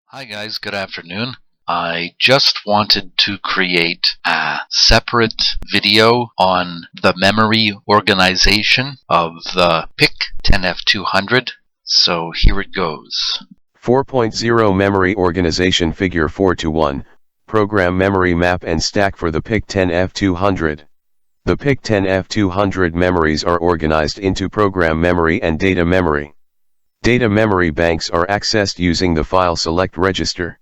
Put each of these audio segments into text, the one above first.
Hi guys, good afternoon. I just wanted to create a separate video on the memory organization of the PIC10F200, so here it goes. 4.0 Memory Organization Figure 4:1, Program Memory Map and Stack for the PIC10F200. The PIC10F200 memories are organized into program memory and data memory. Data memory banks are accessed using the file select register.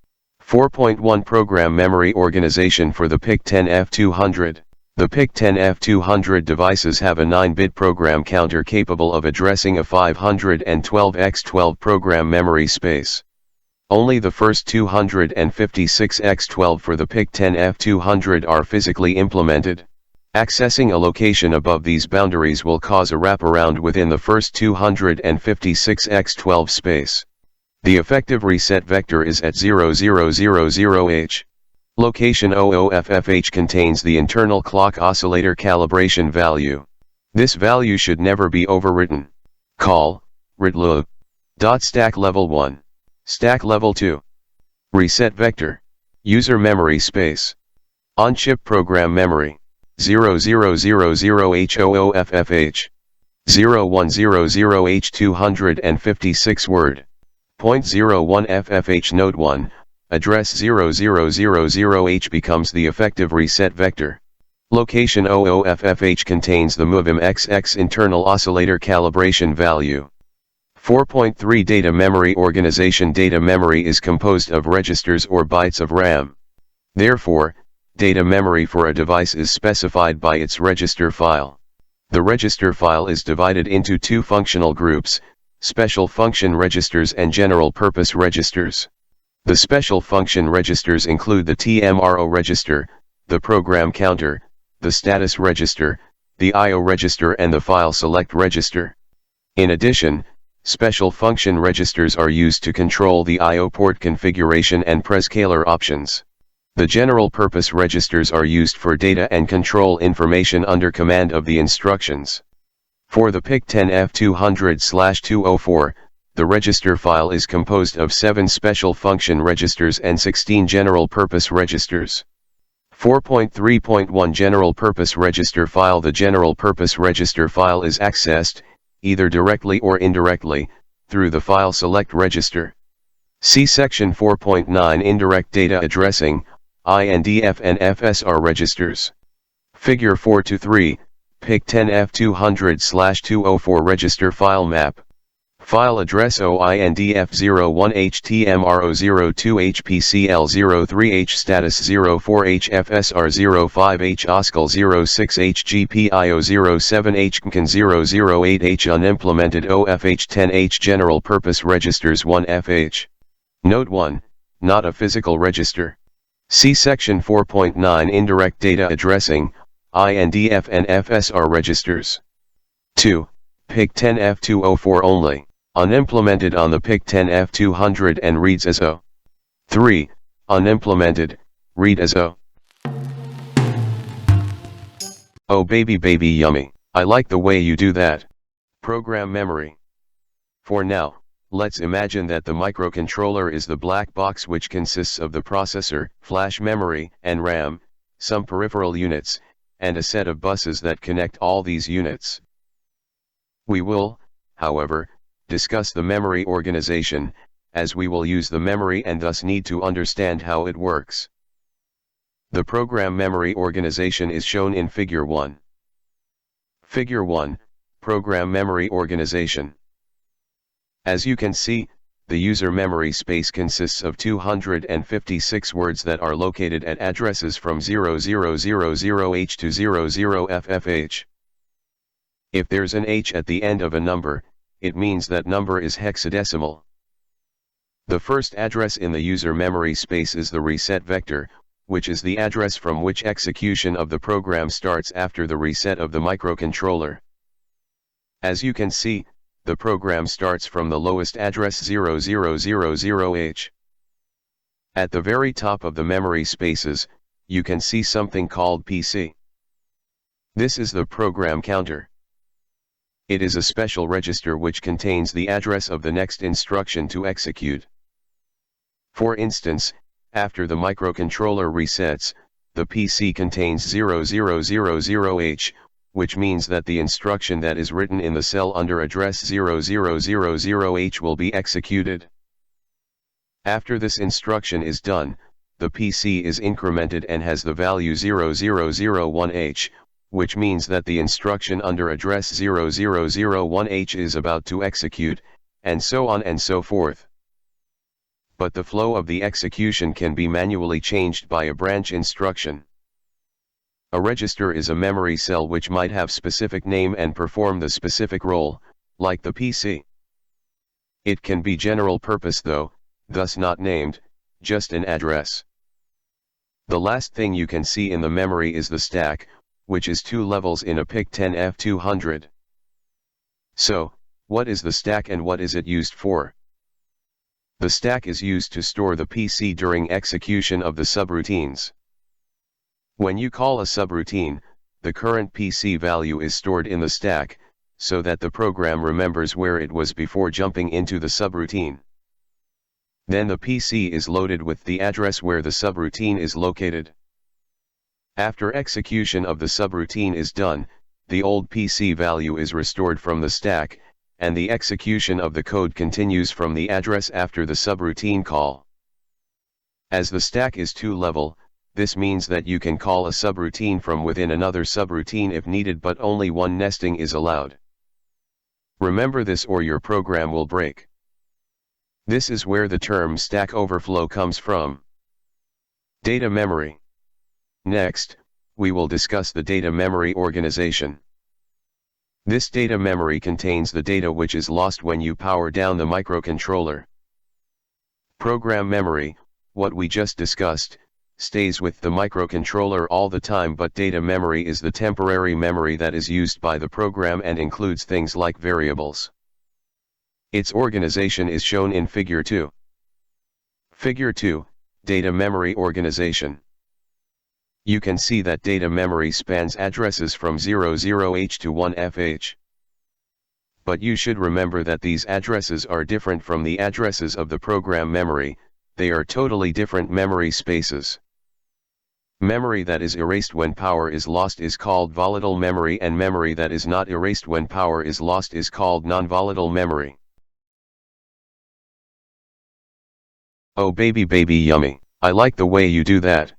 4.1 Program Memory Organization for the PIC10F200. The PIC10F200 devices have a 9-bit program counter capable of addressing a 512x12 program memory space. Only the first 256x12 for the PIC10F200 are physically implemented. Accessing a location above these boundaries will cause a wraparound within the first 256x12 space. The effective reset vector is at 0000H. Location 00FFH contains the internal clock oscillator calibration value. This value should never be overwritten. Call, readload. Stack level 1. Stack level 2. Reset vector. User memory space. On-chip program memory. 0000H00FFH. 0100H256 word. 0.01 FFH Node 1, address 0000H becomes the effective reset vector. Location 00FFH contains the MOVIM XX internal oscillator calibration value. 4.3 Data Memory Organization. Data memory is composed of registers or bytes of RAM. Therefore, data memory for a device is specified by its register file. The register file is divided into two functional groups: special function registers and general purpose registers. The special function registers include the TMRO register, the program counter, the status register, the IO register and the file select register. In addition, special function registers are used to control the IO port configuration and prescaler options. The general purpose registers are used for data and control information under command of the instructions. For the PIC10F200/204, the register file is composed of 7 special function registers and 16 general purpose registers. 4.3.1 General purpose register file. The general purpose register file is accessed, either directly or indirectly, through the file select register. See section 4.9 Indirect data addressing, INDF and FSR registers. Figure 4-3, PIC10F200/204 register file map. File address OINDF01HTMRO02HPCL03H status 04HFSR05H OSCAL 06H GPIO07H CAN 008H unimplemented OFH10H general purpose registers 1FH. Note 1, not a physical register. See section 4.9 Indirect data addressing, INDF and FSR registers. 2. PIC10F204 only, unimplemented on the PIC10F200 and reads as O. 3. Unimplemented, read as O. Oh baby yummy, I like the way you do that. Program memory. For now, let's imagine that the microcontroller is the black box which consists of the processor, flash memory, and RAM, some peripheral units, and a set of buses that connect all these units. We will, however, discuss the memory organization, as we will use the memory and thus need to understand how it works. The program memory organization is shown in Figure 1. Figure 1, Program Memory Organization. As you can see, the user memory space consists of 256 words that are located at addresses from 0000H to 00FFH. If there's an H at the end of a number, it means that number is hexadecimal. The first address in the user memory space is the reset vector, which is the address from which execution of the program starts after the reset of the microcontroller. As you can see, the program starts from the lowest address 0000H. At the very top of the memory spaces, you can see something called PC. This is the program counter. It is a special register which contains the address of the next instruction to execute. For instance, after the microcontroller resets, the PC contains 0000H, which means that the instruction that is written in the cell under address 0000H will be executed. After this instruction is done, the PC is incremented and has the value 0001H, which means that the instruction under address 0001H is about to execute, and so on and so forth. But the flow of the execution can be manually changed by a branch instruction. A register is a memory cell which might have specific name and perform the specific role, like the PC. It can be general purpose though, thus not named, just an address. The last thing you can see in the memory is the stack, which is 2 levels in a PIC10F200. So, what is the stack and what is it used for? The stack is used to store the PC during execution of the subroutines. When you call a subroutine, the current PC value is stored in the stack, so that the program remembers where it was before jumping into the subroutine. Then the PC is loaded with the address where the subroutine is located. After execution of the subroutine is done, the old PC value is restored from the stack, and the execution of the code continues from the address after the subroutine call. As the stack is 2-level, this means that you can call a subroutine from within another subroutine if needed, but only one nesting is allowed. Remember this or your program will break. This is where the term Stack Overflow comes from. Data memory. Next, we will discuss the data memory organization. This data memory contains the data which is lost when you power down the microcontroller. Program memory, what we just discussed, stays with the microcontroller all the time, but data memory is the temporary memory that is used by the program and includes things like variables. Its organization is shown in Figure 2. Figure 2, Data Memory Organization. You can see that data memory spans addresses from 00H to 1FH. But you should remember that these addresses are different from the addresses of the program memory, they are totally different memory spaces. Memory that is erased when power is lost is called volatile memory, and memory that is not erased when power is lost is called non-volatile memory. Oh baby yummy, I like the way you do that.